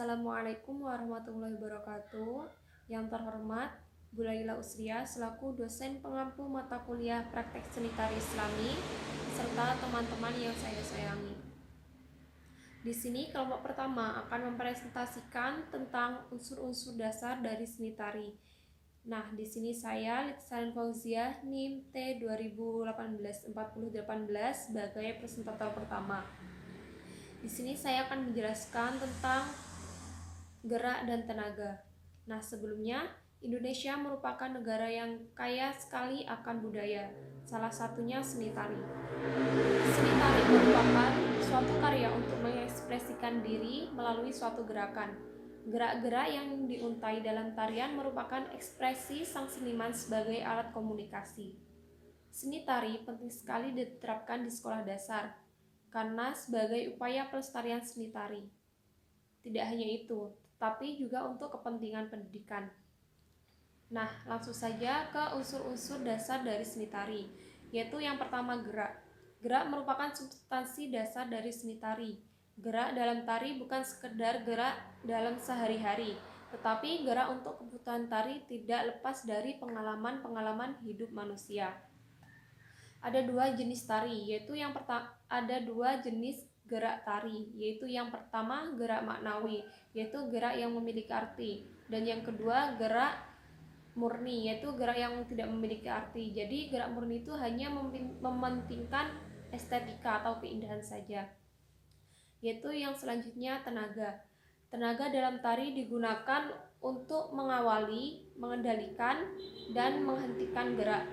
Assalamualaikum warahmatullahi wabarakatuh. Yang terhormat, Bu Laila Usria selaku dosen pengampu mata kuliah Praktek Seni Tari Islami serta teman-teman yang saya sayangi. Di sini kelompok pertama akan mempresentasikan tentang unsur-unsur dasar dari seni tari. Nah, di sini saya Litsalan Fauziah NIM T 2018-4018 sebagai presentator pertama. Di sini saya akan menjelaskan tentang gerak dan tenaga. Nah, sebelumnya Indonesia merupakan negara yang kaya sekali akan budaya, salah satunya seni tari. Seni tari merupakan suatu karya untuk mengekspresikan diri melalui suatu gerakan. Gerak-gerak yang diuntai dalam tarian merupakan ekspresi sang seniman sebagai alat komunikasi. Seni tari penting sekali diterapkan di sekolah dasar, karena sebagai upaya pelestarian seni tari. Tidak hanya itu, tetapi juga untuk kepentingan pendidikan. Nah, langsung saja ke unsur-unsur dasar dari seni tari, yaitu yang pertama gerak. Gerak merupakan substansi dasar dari seni tari. Gerak dalam tari bukan sekedar gerak dalam sehari-hari, tetapi gerak untuk kebutuhan tari tidak lepas dari pengalaman-pengalaman hidup manusia. Ada dua jenis tari, yaitu ada dua jenis gerak tari, yaitu yang pertama gerak maknawi, yaitu gerak yang memiliki arti, dan yang kedua gerak murni, yaitu gerak yang tidak memiliki arti. Jadi gerak murni itu hanya mementingkan estetika atau keindahan saja. Yaitu yang selanjutnya tenaga. Tenaga dalam tari digunakan untuk mengawali, mengendalikan, dan menghentikan gerak.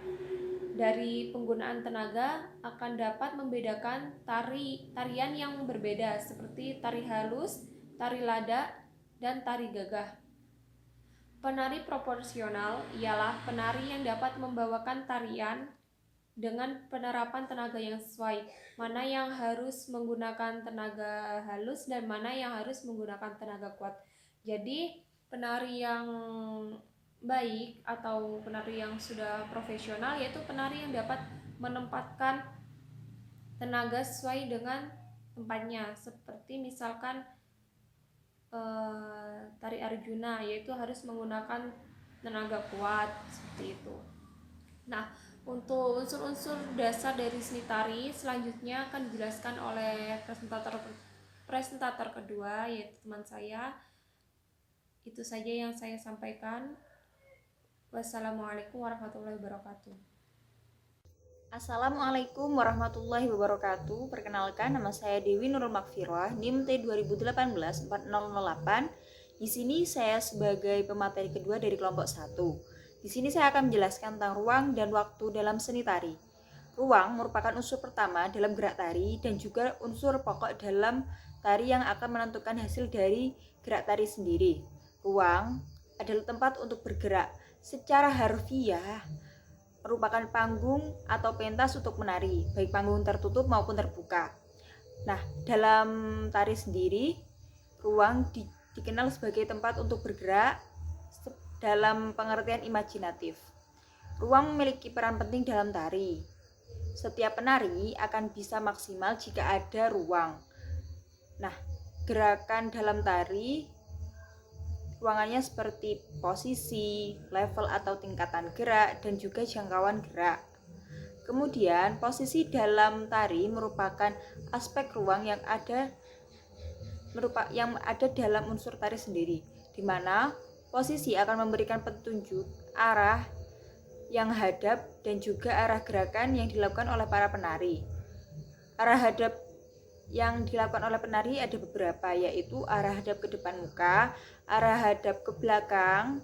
Dari penggunaan tenaga akan dapat membedakan tarian yang berbeda seperti tari halus, tari lada, dan tari gagah. Penari proporsional ialah penari yang dapat membawakan tarian dengan penerapan tenaga yang sesuai, mana yang harus menggunakan tenaga halus dan mana yang harus menggunakan tenaga kuat. Jadi penari yang baik atau penari yang sudah profesional yaitu penari yang dapat menempatkan tenaga sesuai dengan tempatnya, seperti misalkan tari Arjuna, yaitu harus menggunakan tenaga kuat seperti itu. Nah, untuk unsur-unsur dasar dari seni tari selanjutnya akan dijelaskan oleh presentator kedua, yaitu teman saya. Itu saja yang saya sampaikan. Wassalamualaikum warahmatullahi wabarakatuh. Assalamualaikum warahmatullahi wabarakatuh. Perkenalkan, nama saya Dewi Nurul Makfirah, NIM T 2018-4008. Di sini saya sebagai pemateri kedua dari kelompok 1. Di sini saya akan menjelaskan tentang ruang dan waktu dalam seni tari. Ruang merupakan unsur pertama dalam gerak tari dan juga unsur pokok dalam tari yang akan menentukan hasil dari gerak tari sendiri. Ruang adalah tempat untuk bergerak. Secara harfiah merupakan panggung atau pentas untuk menari, baik panggung tertutup maupun terbuka. Nah, dalam tari sendiri, ruang dikenal sebagai tempat untuk bergerak dalam pengertian imajinatif. Ruang memiliki peran penting dalam tari. Setiap penari akan bisa maksimal jika ada ruang. Nah, gerakan dalam tari ruangannya seperti posisi, level atau tingkatan gerak, dan juga jangkauan gerak. Kemudian, posisi dalam tari merupakan aspek ruang yang ada dalam unsur tari sendiri, di mana posisi akan memberikan petunjuk arah yang hadap dan juga arah gerakan yang dilakukan oleh para penari. Arah hadap yang dilakukan oleh penari ada beberapa, yaitu arah hadap ke depan muka, arah hadap ke belakang,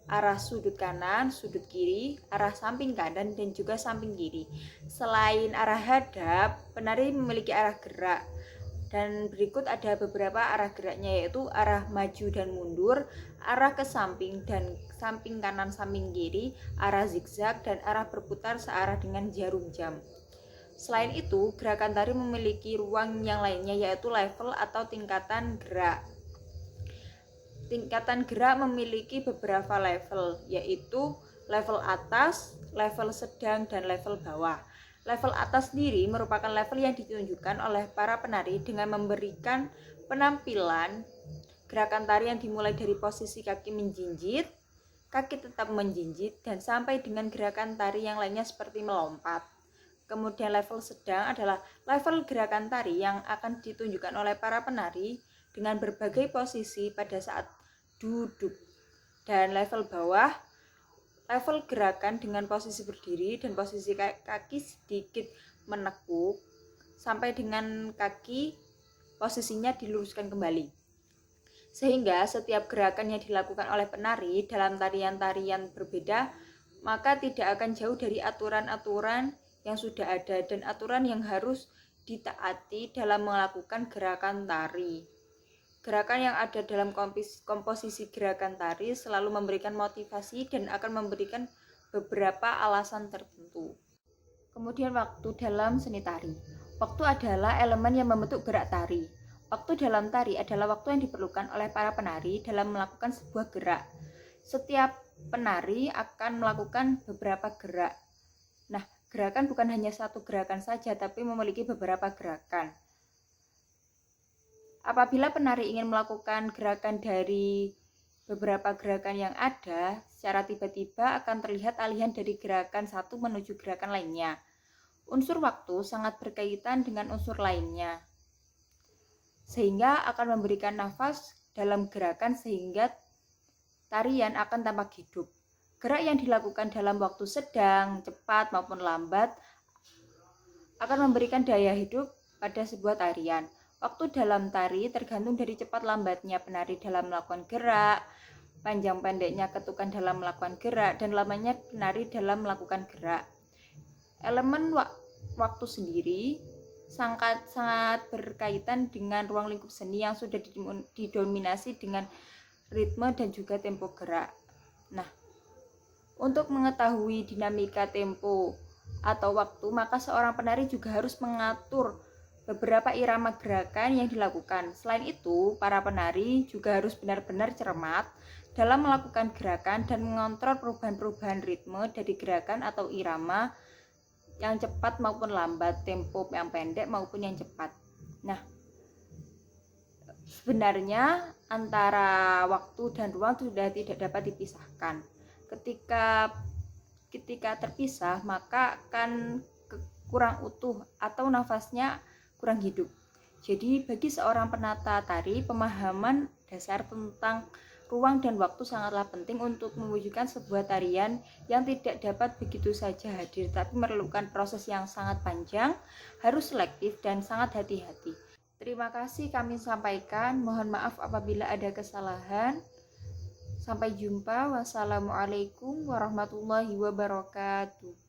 arah sudut kanan, sudut kiri, arah samping kanan, dan juga samping kiri. Selain arah hadap, penari memiliki arah gerak, dan berikut ada beberapa arah geraknya, yaitu arah maju dan mundur, arah ke samping dan samping kanan, samping kiri, arah zigzag, dan arah berputar searah dengan jarum jam. Selain itu, gerakan tari memiliki ruang yang lainnya, yaitu level atau tingkatan gerak. Tingkatan gerak memiliki beberapa level, yaitu level atas, level sedang, dan level bawah. Level atas sendiri merupakan level yang ditunjukkan oleh para penari dengan memberikan penampilan Gerakan tari yang dimulai dari posisi kaki menjinjit, kaki tetap menjinjit, dan sampai dengan gerakan tari yang lainnya seperti melompat. Kemudian level sedang adalah level gerakan tari yang akan ditunjukkan oleh para penari dengan berbagai posisi pada saat duduk. Dan level bawah, level gerakan dengan posisi berdiri dan posisi kaki sedikit menekuk sampai dengan kaki posisinya diluruskan kembali. Sehingga setiap gerakan yang dilakukan oleh penari dalam tarian-tarian berbeda, maka tidak akan jauh dari aturan-aturan yang sudah ada dan aturan yang harus ditaati dalam melakukan gerakan tari. Gerakan yang ada dalam komposisi gerakan tari selalu memberikan motivasi dan akan memberikan beberapa alasan tertentu. Kemudian waktu dalam seni tari. Waktu adalah elemen yang membentuk gerak tari. Waktu dalam tari adalah waktu yang diperlukan oleh para penari dalam melakukan sebuah gerak. Setiap penari akan melakukan beberapa gerak. Nah, gerakan bukan hanya satu gerakan saja, tapi memiliki beberapa gerakan. Apabila penari ingin melakukan gerakan dari beberapa gerakan yang ada, secara tiba-tiba akan terlihat alihan dari gerakan satu menuju gerakan lainnya. Unsur waktu sangat berkaitan dengan unsur lainnya, sehingga akan memberikan nafas dalam gerakan sehingga tarian akan tampak hidup. Gerak yang dilakukan dalam waktu sedang, cepat maupun lambat akan memberikan daya hidup pada sebuah tarian. Waktu dalam tari tergantung dari cepat lambatnya penari dalam melakukan gerak, panjang pendeknya ketukan dalam melakukan gerak, dan lamanya penari dalam melakukan gerak. Elemen waktu sendiri sangat berkaitan dengan ruang lingkup seni yang sudah didominasi dengan ritme dan juga tempo gerak. Nah, untuk mengetahui dinamika tempo atau waktu, maka seorang penari juga harus mengatur beberapa irama gerakan yang dilakukan. Selain itu, para penari juga harus benar-benar cermat dalam melakukan gerakan dan mengontrol perubahan-perubahan ritme dari gerakan atau irama yang cepat maupun lambat, tempo yang pendek maupun yang cepat. Nah, sebenarnya antara waktu dan ruang sudah tidak dapat dipisahkan. Ketika terpisah, maka akan kurang utuh atau nafasnya kurang hidup. Jadi bagi seorang penata tari, pemahaman dasar tentang ruang dan waktu sangatlah penting untuk mewujudkan sebuah tarian yang tidak dapat begitu saja hadir, tapi memerlukan proses yang sangat panjang, harus selektif dan sangat hati-hati. Terima kasih kami sampaikan, mohon maaf apabila ada kesalahan. Sampai jumpa, wassalamualaikum warahmatullahi wabarakatuh.